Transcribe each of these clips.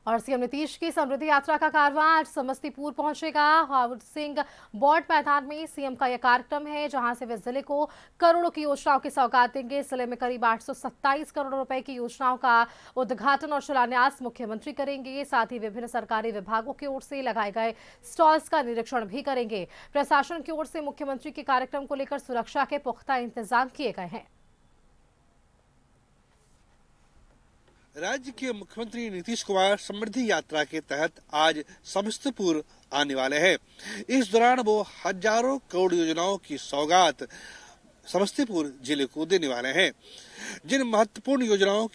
और सीएम नीतीश की समृद्धि यात्रा का कारवां आज समस्तीपुर पहुंचेगा। हाउसिंग बोर्ड मैदान में सीएम का यह कार्यक्रम है, जहां से वे जिले को करोड़ों की योजनाओं की सौगात देंगे। जिले में करीब 827 करोड़ रुपए की योजनाओं का उद्घाटन और शिलान्यास मुख्यमंत्री करेंगे। साथ ही विभिन्न सरकारी विभागों की ओर से लगाए गए स्टॉल्स का निरीक्षण भी करेंगे। प्रशासन की ओर से मुख्यमंत्री के कार्यक्रम को लेकर सुरक्षा के पुख्ता इंतजाम किए गए हैं। राज्य के मुख्यमंत्री नीतीश कुमार समृद्धि यात्रा के तहत आज समस्तीपुर आने वाले हैं। इस दौरान वो हजारों करोड़ योजनाओं की सौगात समस्तीपुर जिले को देने वाले हैं। जिन महत्वपूर्ण योजनाओं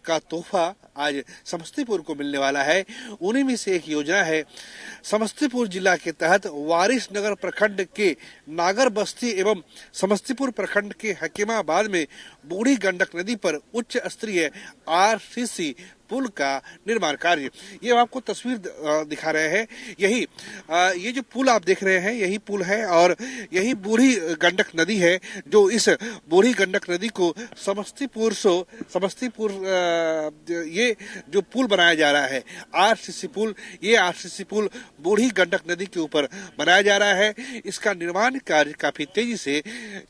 का तोहफा आज समस्तीपुर को मिलने वाला है, उन्हीं में से एक योजना है समस्तीपुर जिला के तहत वारिसनगर प्रखंड के नागर बस्ती एवं समस्तीपुर प्रखंड के हकीमाबाद में बूढ़ी गंडक नदी पर उच्च स्तरीय आरसीसी पुल का निर्माण कार्य। ये आपको तस्वीर दिखा रहे हैं। ये जो पुल आप देख रहे हैं, यही पुल है और यही बूढ़ी गंडक नदी है, जो इस बूढ़ी गंडक नदी को समस्तीपुर ये जो पुल बनाया जा रहा है आरसीसी पुल, ये आरसीसी पुल बूढ़ी गंडक नदी के ऊपर बनाया जा रहा है। इसका निर्माण कार्य काफी तेजी से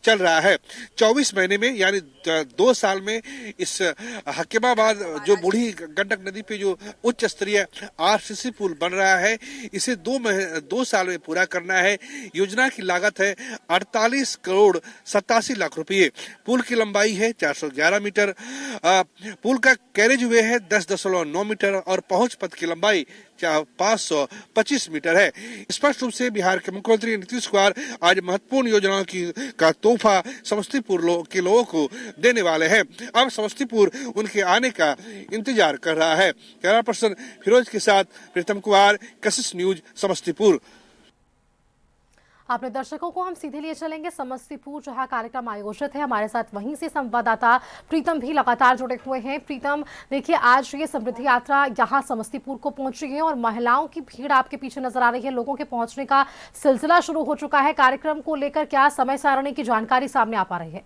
चल रहा है। 24 महीने में यानी 2 साल में इस हकीमाबाद जो बूढ़ी गंडक नदी पे जो उच्च स्तरीय आरसीसी पुल बन रहा है, इसे 2 साल में पूरा करना है। योजना की लागत है 48 करोड़ 87 लाख रुपए। पुल की लंबाई है 411 मीटर। पुल का कैरेज वे है 10.9 मीटर और पहुंच पथ की लंबाई 525 मीटर है। स्पष्ट रूप से बिहार के मुख्यमंत्री नीतीश कुमार आज महत्वपूर्ण योजनाओं का तोहफा समस्तीपुर के लोगों को देने वाले हैं। अब समस्तीपुर उनके आने का इंतजार कर रहा है। कैमरा पर्सन फिरोज के साथ प्रीतम कुमार, कशिश न्यूज, समस्तीपुर। अपने दर्शकों को हम सीधे लिए चलेंगे समस्तीपुर, जहां कार्यक्रम आयोजित है। हमारे साथ वहीं से संवाददाता प्रीतम भी लगातार जुड़े हुए हैं। प्रीतम, देखिए आज ये समृद्धि यात्रा यहां समस्तीपुर को पहुंची है और महिलाओं की भीड़ आपके पीछे नजर आ रही है। लोगों के पहुंचने का सिलसिला शुरू हो चुका है। कार्यक्रम को लेकर क्या समय सारणी की जानकारी सामने आ पा रही है?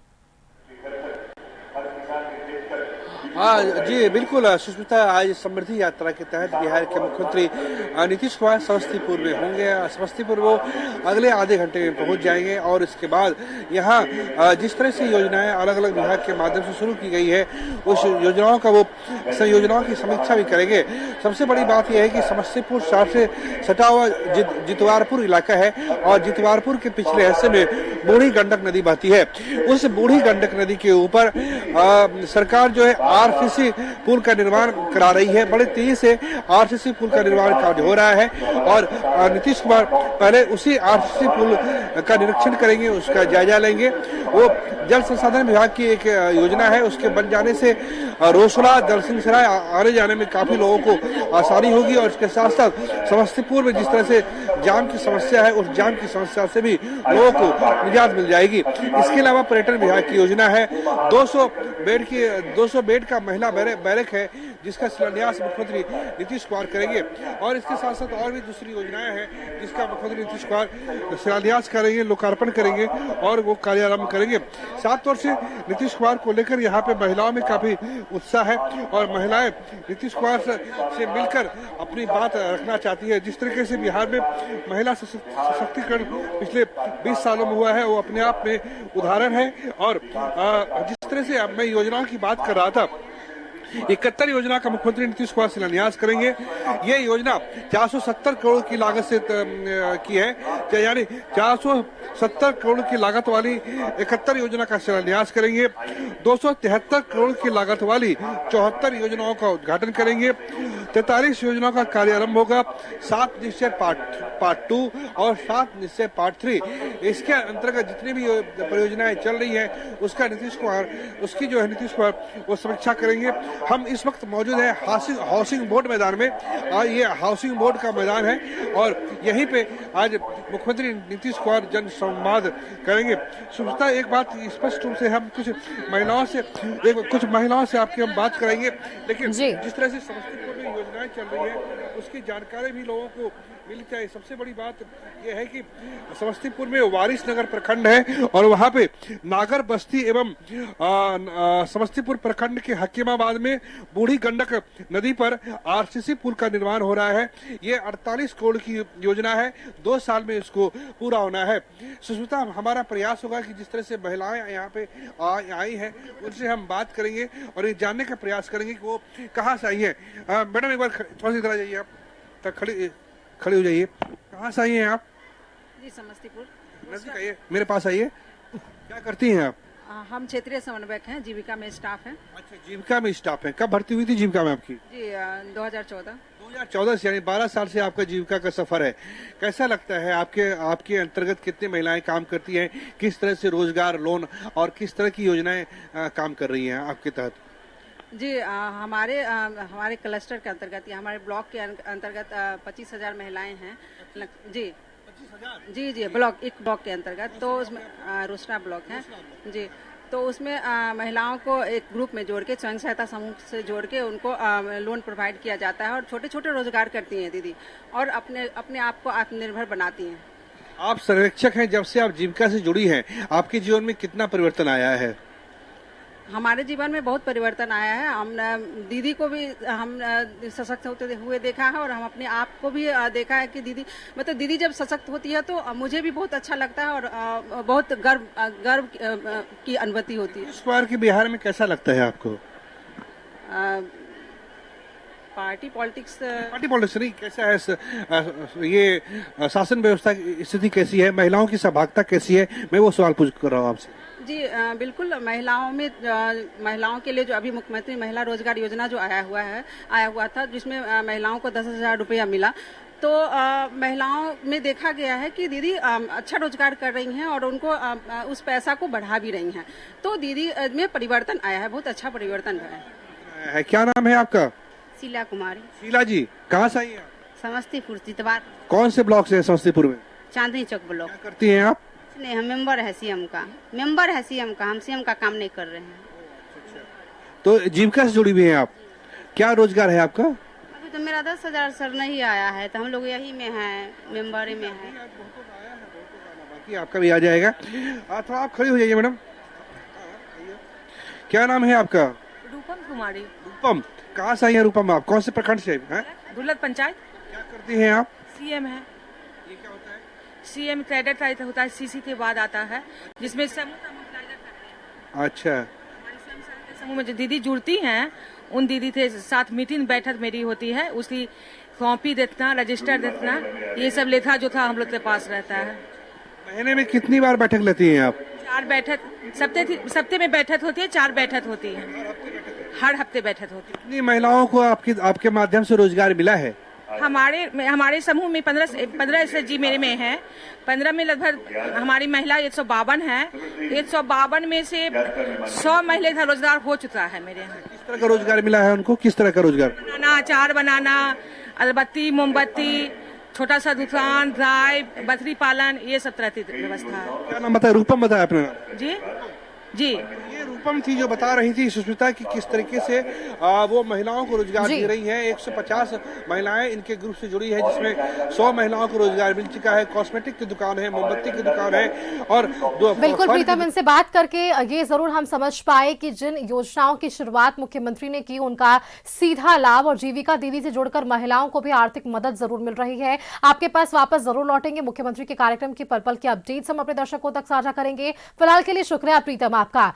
हाँ जी बिल्कुल सुष्मिता, आज समृद्धि यात्रा के तहत बिहार के मुख्यमंत्री नीतीश कुमार समस्तीपुर में होंगे। समस्तीपुर वो अगले आधे घंटे में पहुंच जाएंगे और इसके बाद यहाँ जिस तरह से योजनाएं अलग अलग विभाग के माध्यम से शुरू की गई है, उस योजनाओं का वो योजनाओं की समीक्षा भी करेंगे। सबसे बड़ी बात यह है कि समस्तीपुर शहर से सटा हुआ जितवारपुर इलाका है और जितवारपुर के पिछले हिस्से में बूढ़ी गंडक नदी बहती है। उस बूढ़ी गंडक नदी के ऊपर सरकार जो है आरसीसी पुल का निर्माण करा रही है। बड़े तेजी से आरसीसी पुल का निर्माण कार्य हो रहा है और नीतीश कुमार पहले उसी आरसीसी पुल का निरीक्षण करेंगे, उसका जायजा लेंगे। वो जल संसाधन विभाग की एक योजना है, उसके बन जाने से रोसड़ा दलसिंहसराय आने जाने में काफी लोगों को आसानी होगी और इसके साथ साथ समस्तीपुर में जिस तरह से जाम की समस्या है, उस जाम की समस्या से भी लोगों को निजात मिल जाएगी। इसके अलावा पर्यटन विभाग की योजना है 200 बेड का महिला बैरक है, जिसका शिलान्यास मुख्यमंत्री नीतीश कुमार करेंगे और इसके साथ साथ और भी दूसरी योजनाएं हैं जिसका मुख्यमंत्री नीतीश कुमार शिलान्यास करेंगे, लोकार्पण करेंगे और वो कार्यारंभ करेंगे। 7 वर्ष से नीतीश कुमार को लेकर यहाँ पे महिलाओं में काफी उत्साह है और महिलाएं नीतीश कुमार से मिलकर अपनी बात रखना चाहती है। जिस तरीके से बिहार में महिला सशक्तिकरण पिछले 20 सालों में हुआ है, वो अपने आप में उदाहरण है। और जिस तरह से अब मैं योजनाओं की बात कर रहा था, 71 योजना का मुख्यमंत्री नीतीश कुमार शिलान्यास करेंगे। ये योजना 470 करोड़ की लागत से की है, यानी 470 करोड़ की लागत वाली 71 योजना का शिलान्यास करेंगे। 273 करोड़ की लागत वाली 74 योजनाओं का उद्घाटन करेंगे। 43 योजनाओं का कार्यारंभ होगा। 7 निश्चय पार्ट 2 और 7 निश्चय पार्ट 3। इसके अंतर्गत जितनी भी परियोजनाएं चल रही है उसकी नीतीश कुमार वो समीक्षा करेंगे। हम इस वक्त मौजूद है हाउसिंग बोर्ड मैदान में। ये हाउसिंग बोर्ड का मैदान है और यहीं पे आज मुख्यमंत्री नीतीश कुमार जन संवाद करेंगे। सुष्मिता, एक बात स्पष्ट रूप से हम कुछ महिलाओं से आपकी हम बात करेंगे, लेकिन जिस तरह से समस्तीपुर में योजनाएं चल रही है उसकी जानकारी भी लोगों को मिलनी चाहिए। सबसे बड़ी बात यह है कि समस्तीपुर में वारिस नगर प्रखंड है और वहां पे नागर बस्ती एवं समस्तीपुर प्रखंड के हकीमाबाद में बूढ़ी गंडक नदी पर आरसीसी पुल का निर्माण हो रहा है। ये 48 करोड़ की योजना है, 2 साल में इसको पूरा होना है। सुष्मिता, हमारा प्रयास होगा कि जिस तरह से महिलाएं यहाँ पे आई हैं उनसे हम बात करेंगे और ये जानने का प्रयास करेंगे कि वो कहाँ से आई है। मैडम, एक बार थोड़ा सा इधर आ जाइए, आप तक खड़ी हो जाइए। कहाँ से आई हैं आप? जी, समस्तीपुर। नजदीक आइए, मेरे पास आइए। क्या करती हैं आप? हम क्षेत्रीय समन्वयक हैं, जीविका में स्टाफ हैं। अच्छा, जीविका में स्टाफ है। कब भर्ती हुई थी जीविका में आपकी? जी, 2014। 2014 से, यानी 12 साल से आपका जीविका का सफर है। कैसा लगता है? आपके अंतर्गत कितनी महिलाएं काम करती हैं? किस तरह से रोजगार, लोन और किस तरह की योजनाएं काम कर रही हैं आपके तहत? जी, हमारे क्लस्टर के अंतर्गत या हमारे ब्लॉक के अंतर्गत 25,000 महिलाएं हैं। जी, 25,000? जी, ब्लॉक, एक ब्लॉक के अंतर्गत। तो उसमें रोसड़ा ब्लॉक है जी। तो उसमें महिलाओं को एक ग्रुप में जोड़ के, स्वयं सहायता समूह से जोड़ के उनको लोन प्रोवाइड किया जाता है और छोटे छोटे रोजगार करती हैं दीदी, और अपने आप को आत्मनिर्भर बनाती हैं। आप सर्वेक्षक हैं, जब से आप जीविका से जुड़ी हैं आपके जीवन में कितना परिवर्तन आया है? हमारे जीवन में बहुत परिवर्तन आया है। हम दीदी को भी हम सशक्त होते हुए देखा है और हम अपने आप को भी देखा है कि दीदी जब सशक्त होती है तो मुझे भी बहुत अच्छा लगता है और बहुत गर्व की अनुभूति होती है। इस बार के बिहार में कैसा लगता है आपको? पार्टी पॉलिटिक्स नहीं, कैसा है ये शासन व्यवस्था की स्थिति कैसी है? महिलाओं की सहभागिता कैसी है? मैं वो सवाल पूछ कर रहा हूँ आपसे। जी, बिल्कुल। महिलाओं के लिए जो अभी मुख्यमंत्री महिला रोजगार योजना जो आया हुआ था, जिसमें महिलाओं को 10,000 रुपया मिला, तो महिलाओं में देखा गया है कि दीदी अच्छा रोजगार कर रही हैं और उनको उस पैसा को बढ़ा भी रही हैं। तो दीदी में परिवर्तन आया है, बहुत अच्छा परिवर्तन है। क्या नाम है आपका? शीला कुमारी। शीला जी, कहाँ से आई हैं आप? समस्तीपुर जितवार। कौन से ब्लॉक से है समस्तीपुर में? चांदनी चौक ब्लॉक। क्या करती हैं आप? नहीं, हम मेंबर है सीएम का। हम सीएम का काम नहीं कर रहे हैं। तो जीविका से जुड़ी हुई हैं आप? क्या रोजगार है आपका? अभी तो मेरा 10,000 सर नहीं आया है, तो हम लोग यही में हैं, मेंबर में है। बाकी आपका भी आ जाएगा। थोड़ा आप खड़ी हो जाइए मैडम। क्या नाम है आपका? रूपम कुमारी। रूपम, कहाँ से आई हैं रूपम आप? कौन से प्रखंड से हैं? दुर्लभ पंचायत। क्या करती हैं आप? सीएम है। ये क्या होता है? सीएम क्रेडिट होता है, सीसी के बाद आता है, जिसमें समूह का मोबिलाइजर करते हैं। अच्छा, हमारे स्वयं सहायता समूह में जो दीदी जुड़ती हैं, उन दीदी के साथ मीटिंग बैठक मेरी होती है, उसकी कॉपी देना, रजिस्टर देना, ये सब लेखा जो था हम लोग के पास रहता है। महीने में कितनी बार बैठक लेती हैं आप? 4 बैठक, सप्ते में बैठक होती है, 4 बैठक होती है, हर हफ्ते बैठक होती है। कितनी महिलाओं को आपके माध्यम से रोजगार मिला है? हमारे समूह में 15 एसएचजी मेरे में है। 15 में लगभग हमारी महिला 152 है। 152 में से 100 महिला का रोजगार हो चुका है मेरे यहाँ। किस तरह का रोजगार मिला है उनको? किस तरह का रोजगार? बनाना, अचार बनाना, अगरबत्ती, मोमबत्ती, छोटा सा दुकान, ड्राई, बकरी पालन, ये सब तरह की व्यवस्था है। क्या नाम बताया? रूपम बताया आपने नाम? जी। ये रूपम थी जो बता रही थी सुष्मिता की किस तरीके से वो महिलाओं को रोजगार दे रही हैं। 150 महिलाएं इनके ग्रुप से जुड़ी है, जिसमें 100 महिलाओं को रोजगार मिल चुका है। कॉस्मेटिक की दुकान है, मोमबत्ती की दुकान है और बिल्कुल प्रीतम, इनसे बात करके ये जरूर हम समझ पाए कि जिन योजनाओं की शुरुआत मुख्यमंत्री ने की उनका सीधा लाभ और जीविका दीदी से जुड़कर महिलाओं को भी आर्थिक मदद जरूर मिल रही है। आपके पास वापस जरूर लौटेंगे। मुख्यमंत्री के कार्यक्रम की पल पल की अपडेट्स हम अपने दर्शकों तक साझा करेंगे। फिलहाल के लिए शुक्रिया प्रीतम आपका।